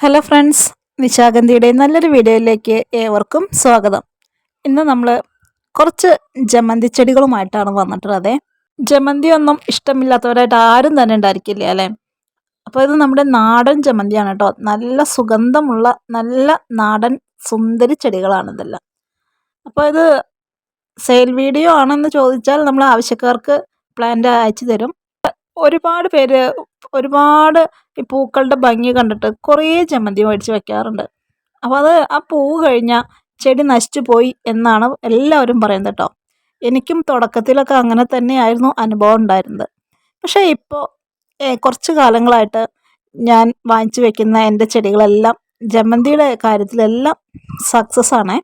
Hello friends, നിശാഗന്ധിയുടെ നല്ലൊരു വീഡിയോയിലേക്ക് ഏവർക്കും സ്വാഗതം. ഇന്ന് നമ്മൾ കുറച്ച് ജമന്തി ചെടികളുമായിട്ടാണ് വന്നിട്ടുള്ളത്. ജമന്തി ഒന്നും ഇഷ്ടമില്ലാത്തവരായിട്ട് ആരും തന്നെ ഉണ്ടായിരിക്കില്ല അല്ലേ? അപ്പോൾ ഇത് നമ്മുടെ നാടൻ ജമന്തിയാണ് കേട്ടോ. നല്ല സുഗന്ധമുള്ള നല്ല നാടൻ സുന്ദരി ചെടികളാണ് ഇതെല്ലാം. അപ്പോൾ ഇത് സെയിൽ വീഡിയോ ആണെന്ന് ചോദിച്ചാൽ നമ്മൾ ആവശ്യക്കാർക്ക് പ്ലാന്റ് അയച്ചു തരും. ഒരുപാട് പേര് ഒരുപാട് ഈ പൂക്കളുടെ ഭംഗി കണ്ടിട്ട് കുറേ ജമന്തി മേടിച്ച് വെക്കാറുണ്ട്. അപ്പോൾ അത് ആ പൂവ് കഴിഞ്ഞാൽ ചെടി നശിച്ചു പോയി എന്നാണ് എല്ലാവരും പറയുന്നത് കേട്ടോ. എനിക്കും തുടക്കത്തിലൊക്കെ അങ്ങനെ തന്നെയായിരുന്നു അനുഭവം ഉണ്ടായിരുന്നത്. പക്ഷേ ഇപ്പോൾ കുറച്ച് കാലങ്ങളായിട്ട് ഞാൻ വാങ്ങിച്ചു വെക്കുന്ന എൻ്റെ ചെടികളെല്ലാം ജമന്തിയുടെ കാര്യത്തിലെല്ലാം സക്സസ് ആണേ.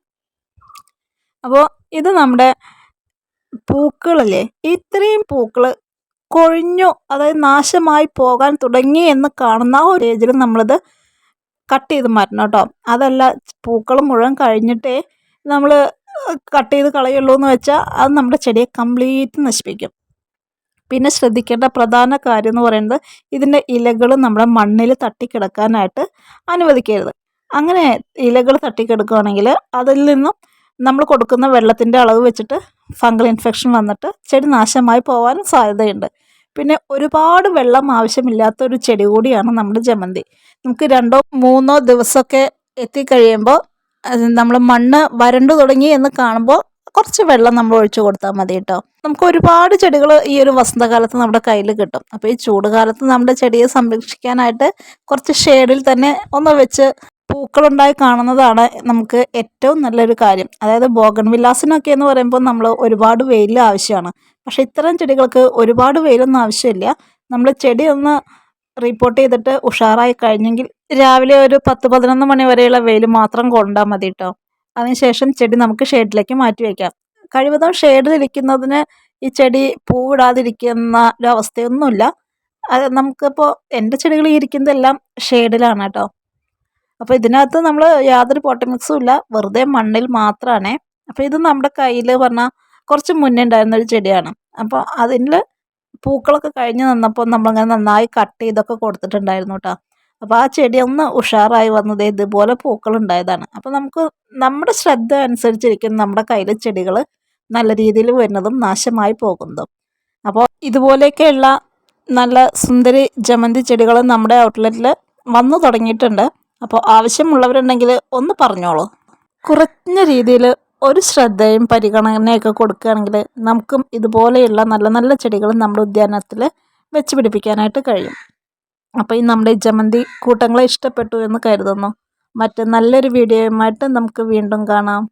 അപ്പോൾ ഇത് നമ്മുടെ പൂക്കളല്ലേ, ഇത്രയും പൂക്കൾ കൊഴിഞ്ഞു, അതായത് നാശമായി പോകാൻ തുടങ്ങി എന്ന് കാണുന്ന ആ ഒരു ഏജിൽ നമ്മളിത് കട്ട് ചെയ്ത് മാറ്റണം കേട്ടോ. അതല്ല പൂക്കൾ മുഴുവൻ കഴിഞ്ഞിട്ടേ നമ്മൾ കട്ട് ചെയ്ത് കളയുള്ളൂ എന്ന് വെച്ചാൽ അത് നമ്മുടെ ചെടിയെ കംപ്ലീറ്റ് നശിപ്പിക്കും. പിന്നെ ശ്രദ്ധിക്കേണ്ട പ്രധാന കാര്യം എന്ന് പറയുന്നത് ഇതിൻ്റെ ഇലകൾ നമ്മുടെ മണ്ണിൽ തട്ടിക്കിടക്കാനായിട്ട് അനുവദിക്കരുത്. അങ്ങനെ ഇലകൾ തട്ടിക്കിടക്കുകയാണെങ്കിൽ അതിൽ നിന്നും നമ്മൾ കൊടുക്കുന്ന വെള്ളത്തിൻ്റെ അളവ് വെച്ചിട്ട് ഫംഗൽ ഇൻഫെക്ഷൻ വന്നിട്ട് ചെടി നാശമായി പോകാനും സാധ്യതയുണ്ട്. പിന്നെ ഒരുപാട് വെള്ളം ആവശ്യമില്ലാത്തൊരു ചെടി കൂടിയാണ് നമ്മുടെ ജമന്തി. നമുക്ക് 2-3 ദിവസമൊക്കെ എത്തിക്കഴിയുമ്പോൾ നമ്മൾ മണ്ണ് വരണ്ടു തുടങ്ങി എന്ന് കാണുമ്പോൾ കുറച്ച് വെള്ളം നമ്മൾ ഒഴിച്ചു കൊടുത്താൽ മതി കേട്ടോ. നമുക്ക് ഒരുപാട് ചെടികൾ ഈ ഒരു വസന്തകാലത്ത് നമ്മുടെ കയ്യിൽ കിട്ടും. അപ്പോൾ ഈ ചൂടുകാലത്ത് നമ്മുടെ ചെടിയെ സംരക്ഷിക്കാനായിട്ട് കുറച്ച് ഷെയ്ഡിൽ തന്നെ ഒന്ന് വെച്ച് പൂക്കളുണ്ടായി കാണുന്നതാണ് നമുക്ക് ഏറ്റവും നല്ലൊരു കാര്യം. അതായത് ബോഗൺവില്ലാസിനൊക്കെ എന്ന് പറയുമ്പോൾ നമ്മൾ ഒരുപാട് വെയിൽ ആവശ്യമാണ്. പക്ഷേ ഇത്തരം ചെടികൾക്ക് ഒരുപാട് വെയിലൊന്നും ആവശ്യമില്ല. നമ്മൾ ചെടി ഒന്ന് റിപ്പോർട്ട് ചെയ്തിട്ട് ഉഷാറായി കഴിഞ്ഞെങ്കിൽ രാവിലെ ഒരു 10-11 മണി വരെയുള്ള വെയിൽ മാത്രം കൊണ്ടാൽ മതി കേട്ടോ. അതിനുശേഷം ചെടി നമുക്ക് ഷെയ്ഡിലേക്ക് മാറ്റി വയ്ക്കാം. കഴിവതും ഷെയ്ഡിലിരിക്കുന്നതിന് ഈ ചെടി പൂവിടാതിരിക്കുന്ന ഒരു അവസ്ഥയൊന്നുമില്ല. അത് നമുക്കിപ്പോൾ എൻ്റെ ചെടികൾ ഇരിക്കുന്നതെല്ലാം ഷെയ്ഡിലാണ് കേട്ടോ. അപ്പോൾ ഇതിനകത്ത് നമ്മൾ യാതൊരു പോട്ടമിക്സും ഇല്ല, വെറുതെ മണ്ണിൽ മാത്രമാണേ. അപ്പോൾ ഇത് നമ്മുടെ കയ്യിൽ പറഞ്ഞാൽ കുറച്ച് മുന്നേ ഉണ്ടായിരുന്നൊരു ചെടിയാണ്. അപ്പോൾ അതിൽ പൂക്കളൊക്കെ കഴിഞ്ഞ് നിന്നപ്പോൾ നമ്മളങ്ങനെ നന്നായി കട്ട് ചെയ്തൊക്കെ കൊടുത്തിട്ടുണ്ടായിരുന്നു കേട്ടോ. അപ്പോൾ ആ ചെടി ഒന്ന് ഉഷാറായി വന്നത് ഇതുപോലെ പൂക്കളുണ്ടായതാണ്. അപ്പോൾ നമുക്ക് നമ്മുടെ ശ്രദ്ധ അനുസരിച്ചിരിക്കും നമ്മുടെ കയ്യിൽ ചെടികൾ നല്ല രീതിയിൽ വരുന്നതും നാശമായി പോകുന്നതും. അപ്പോൾ ഇതുപോലെയൊക്കെയുള്ള നല്ല സുന്ദരി ജമന്തി ചെടികൾ നമ്മുടെ ഔട്ട്ലെറ്റിൽ വന്നു തുടങ്ങിയിട്ടുണ്ട്. അപ്പോൾ ആവശ്യമുള്ളവരുണ്ടെങ്കിൽ ഒന്ന് പറഞ്ഞോളൂ. കുറഞ്ഞ രീതിയിൽ ഒരു ശ്രദ്ധയും പരിഗണനയൊക്കെ കൊടുക്കുകയാണെങ്കിൽ നമുക്കും ഇതുപോലെയുള്ള നല്ല നല്ല ചെടികൾ നമ്മുടെ ഉദ്യാനത്തിൽ വെച്ച് പിടിപ്പിക്കാനായിട്ട് കഴിയും. അപ്പോൾ ഈ നമ്മുടെ ജമന്തി കൂട്ടങ്ങളെ ഇഷ്ടപ്പെട്ടു എന്ന് കരുതുന്നു. മറ്റ് നല്ലൊരു വീഡിയോയുമായിട്ട് നമുക്ക് വീണ്ടും കാണാം.